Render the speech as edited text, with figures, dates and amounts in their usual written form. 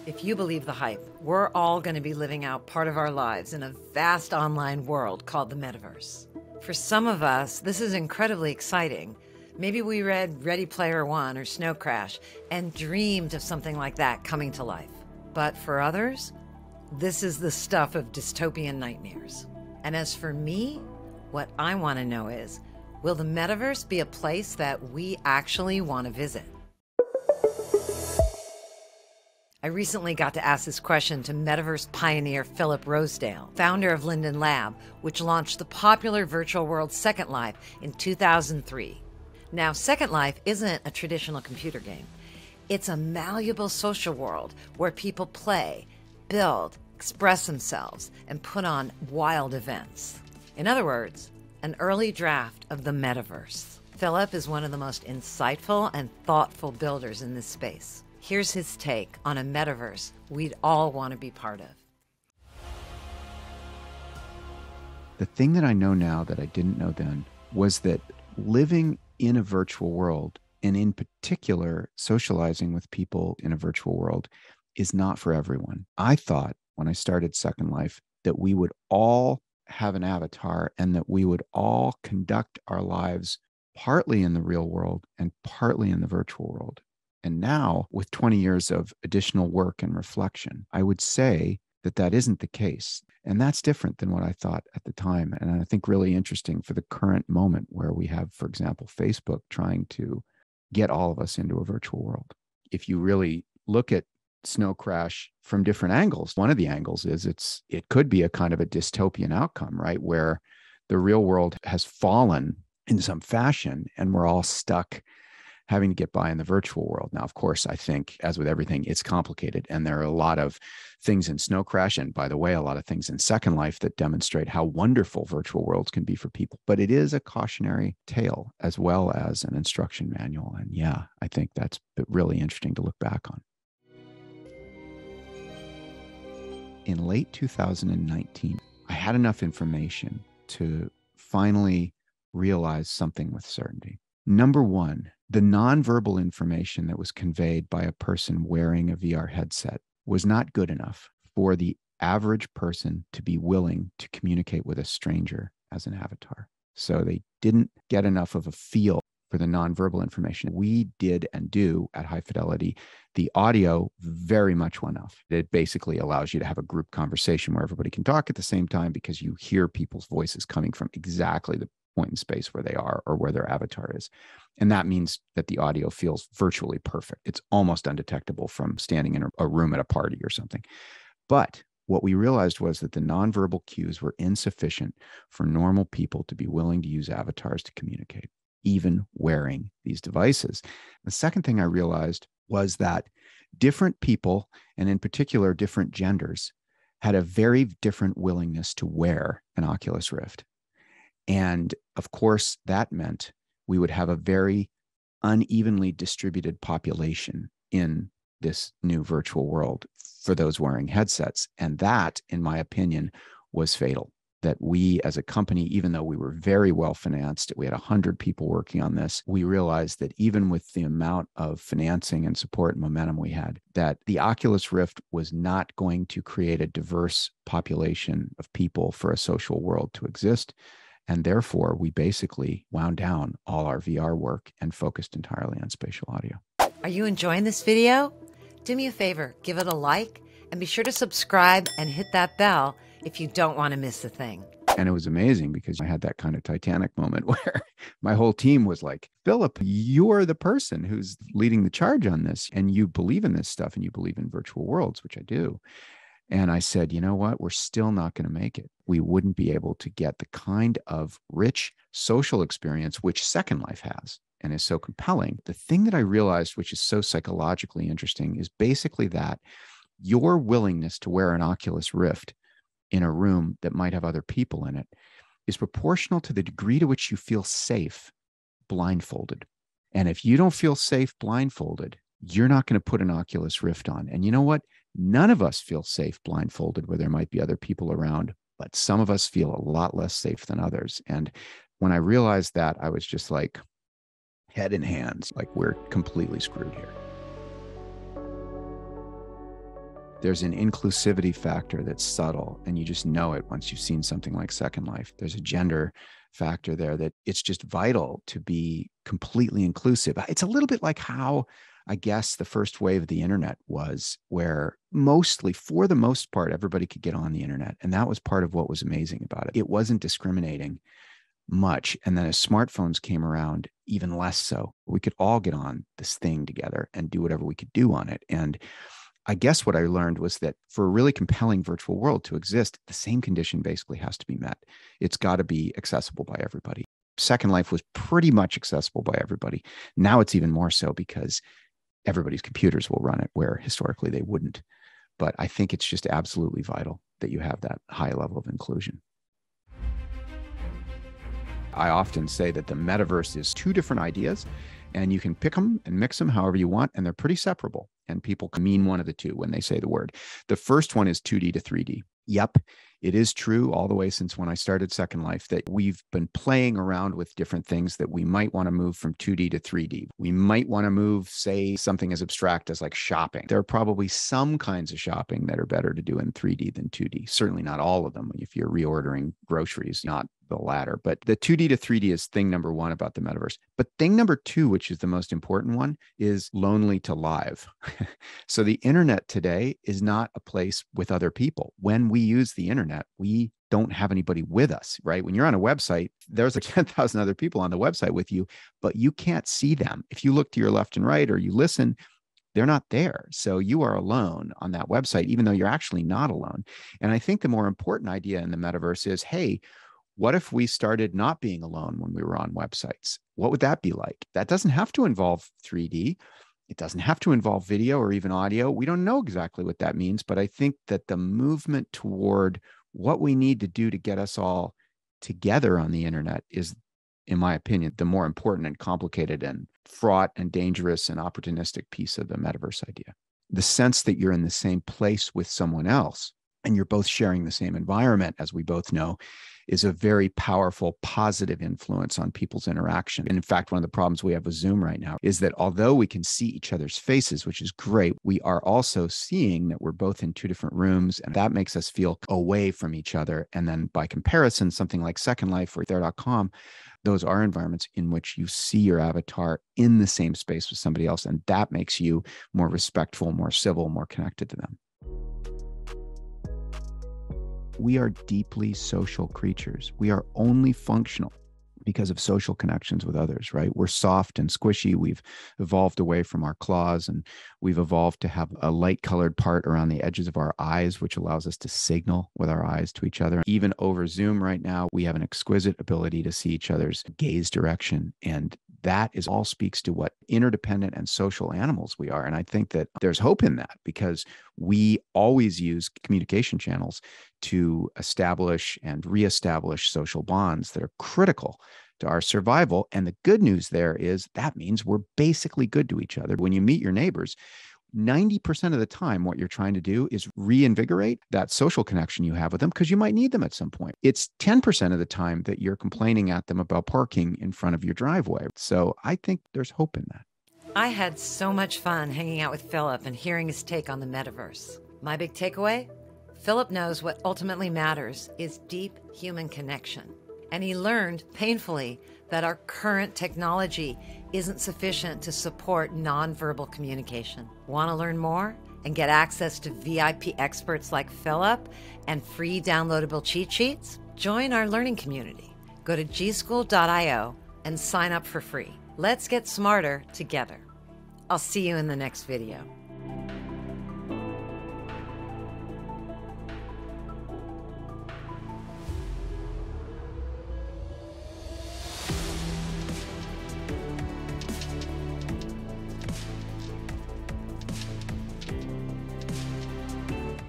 If you believe the hype, we're all going to be living out part of our lives in a vast online world called the Metaverse. For some of us, this is incredibly exciting. Maybe we read Ready Player One or Snow Crash and dreamed of something like that coming to life. But for others, this is the stuff of dystopian nightmares. And as for me, what I want to know is, will the Metaverse be a place that we actually want to visit? I recently got to ask this question to Metaverse pioneer Philip Rosedale, founder of Linden Lab, which launched the popular virtual world Second Life in 2003. Now, Second Life isn't a traditional computer game. It's a malleable social world where people play, build, express themselves, and put on wild events. In other words, an early draft of the Metaverse. Philip is one of the most insightful and thoughtful builders in this space. Here's his take on a metaverse we'd all want to be part of. The thing that I know now that I didn't know then was that living in a virtual world, and in particular, socializing with people in a virtual world, is not for everyone. I thought when I started Second Life that we would all have an avatar and that we would all conduct our lives partly in the real world and partly in the virtual world. And now, with 20 years of additional work and reflection, I would say that that isn't the case. And that's different than what I thought at the time. And I think really interesting for the current moment where we have, for example, Facebook trying to get all of us into a virtual world. If you really look at Snow Crash from different angles, one of the angles is it could be a kind of a dystopian outcome, right? Where the real world has fallen in some fashion and we're all stuck having to get by in the virtual world. Now, of course, I think, as with everything, it's complicated. And there are a lot of things in Snow Crash, and by the way, a lot of things in Second Life that demonstrate how wonderful virtual worlds can be for people. But it is a cautionary tale as well as an instruction manual. And yeah, I think that's really interesting to look back on. In late 2019, I had enough information to finally realize something with certainty. Number one, the nonverbal information that was conveyed by a person wearing a VR headset was not good enough for the average person to be willing to communicate with a stranger as an avatar. So they didn't get enough of a feel for the nonverbal information. We did and do at High Fidelity the audio very much well enough. It basically allows you to have a group conversation where everybody can talk at the same time because you hear people's voices coming from exactly the point in space where they are or where their avatar is. And that means that the audio feels virtually perfect. It's almost undetectable from standing in a room at a party or something. But what we realized was that the nonverbal cues were insufficient for normal people to be willing to use avatars to communicate, even wearing these devices. The second thing I realized was that different people, and in particular different genders, had a very different willingness to wear an Oculus Rift. And of course, that meant we would have a very unevenly distributed population in this new virtual world for those wearing headsets. And that, in my opinion, was fatal. That we as a company, even though we were very well financed, we had 100 people working on this, we realized that even with the amount of financing and support and momentum we had, that the Oculus Rift was not going to create a diverse population of people for a social world to exist. And therefore, we basically wound down all our VR work and focused entirely on spatial audio. Are you enjoying this video? Do me a favor, give it a like, and be sure to subscribe and hit that bell if you don't want to miss a thing. And it was amazing because I had that kind of Titanic moment where my whole team was like, Philip, you're the person who's leading the charge on this, and you believe in this stuff and you believe in virtual worlds, which I do. And I said, you know what? We're still not going to make it. We wouldn't be able to get the kind of rich social experience which Second Life has and is so compelling. The thing that I realized, which is so psychologically interesting, is basically that your willingness to wear an Oculus Rift in a room that might have other people in it is proportional to the degree to which you feel safe blindfolded. And if you don't feel safe blindfolded, you're not going to put an Oculus Rift on. And you know what? None of us feel safe blindfolded where there might be other people around, but some of us feel a lot less safe than others. And when I realized that, I was just like head in hands, like we're completely screwed here. There's an inclusivity factor that's subtle, and you just know it once you've seen something like Second Life. There's a gender factor there that it's just vital to be completely inclusive. It's a little bit like how, I guess, the first wave of the internet was, where mostly, for the most part, everybody could get on the internet. And that was part of what was amazing about it. It wasn't discriminating much. And then as smartphones came around, even less so. We could all get on this thing together and do whatever we could do on it. And I guess what I learned was that for a really compelling virtual world to exist, the same condition basically has to be met. It's got to be accessible by everybody. Second Life was pretty much accessible by everybody. Now it's even more so because everybody's computers will run it, where historically they wouldn't. But I think it's just absolutely vital that you have that high level of inclusion. I often say that the metaverse is two different ideas, and you can pick them and mix them however you want, and they're pretty separable. And people can mean one of the two when they say the word. The first one is 2D to 3D. Yep, it is true all the way since when I started Second Life that we've been playing around with different things that we might want to move from 2D to 3D. We might want to move, say, something as abstract as like shopping. There are probably some kinds of shopping that are better to do in 3D than 2D. Certainly not all of them. If you're reordering groceries, not the latter. But the 2D to 3D is thing number one about the metaverse. But thing number two, which is the most important one, is lonely to live. So the internet today is not a place with other people. When we use the internet, we don't have anybody with us, right? When you're on a website, there's like 10,000 other people on the website with you, but you can't see them. If you look to your left and right, or you listen, they're not there. So you are alone on that website, even though you're actually not alone. And I think the more important idea in the metaverse is, hey, what if we started not being alone when we were on websites? What would that be like? That doesn't have to involve 3D. It doesn't have to involve video or even audio. We don't know exactly what that means, but I think that the movement toward what we need to do to get us all together on the internet is, in my opinion, the more important and complicated and fraught and dangerous and opportunistic piece of the metaverse idea. The sense that you're in the same place with someone else and you're both sharing the same environment, as we both know, is a very powerful, positive influence on people's interaction. And in fact, one of the problems we have with Zoom right now is that although we can see each other's faces, which is great, we are also seeing that we're both in two different rooms, and that makes us feel away from each other. And then by comparison, something like Second Life or there.com, those are environments in which you see your avatar in the same space with somebody else, and that makes you more respectful, more civil, more connected to them. We are deeply social creatures. We are only functional because of social connections with others, right? We're soft and squishy. We've evolved away from our claws, and we've evolved to have a light colored part around the edges of our eyes, which allows us to signal with our eyes to each other. Even over Zoom right now, we have an exquisite ability to see each other's gaze direction. And that is all speaks to what interdependent and social animals we are. And I think that there's hope in that, because we always use communication channels to establish and reestablish social bonds that are critical to our survival. And the good news there is that means we're basically good to each other. When you meet your neighbors, 90% of the time, what you're trying to do is reinvigorate that social connection you have with them, because you might need them at some point. It's 10% of the time that you're complaining at them about parking in front of your driveway. So I think there's hope in that. I had so much fun hanging out with Philip and hearing his take on the metaverse. My big takeaway? Philip knows what ultimately matters is deep human connection. And he learned painfully that our current technology isn't sufficient to support nonverbal communication. Want to learn more and get access to VIP experts like Philip and free downloadable cheat sheets? Join our learning community. Go to gschool.io and sign up for free. Let's get smarter together. I'll see you in the next video.